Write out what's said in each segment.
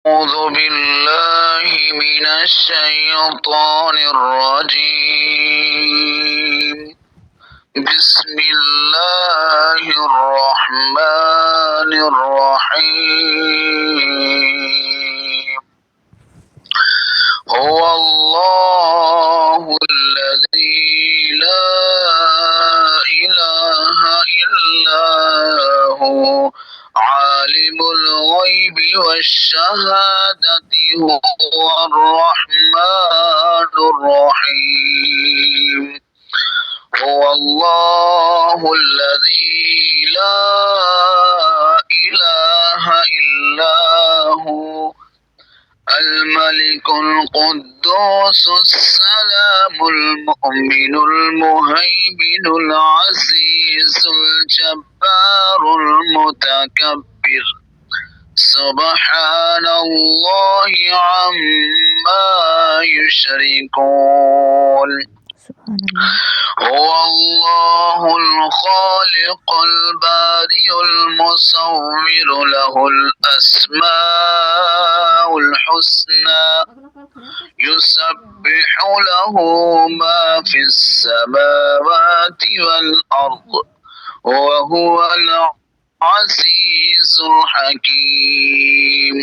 أعوذ بالله من الشيطان الرجيم. بسم الله الرحمن الرحيم. هو الله الذي لا إله إلا هو عالم الغيب والشهادة هو الرحمن الرحيم. هو الله الذي لا إله إلا هو الملك القدوس السلام المؤمن المهيمن العزيز الجبار المتكبر سبحان الله عما يشركون. سبحان الله. هو الله الخالق البارئ المصور له الأسماء الحسنى يسبح له ما في السماوات والأرض وهو العزيز الحكيم.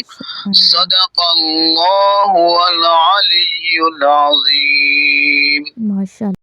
صدق الله العلي العظيم. ما شاء الله.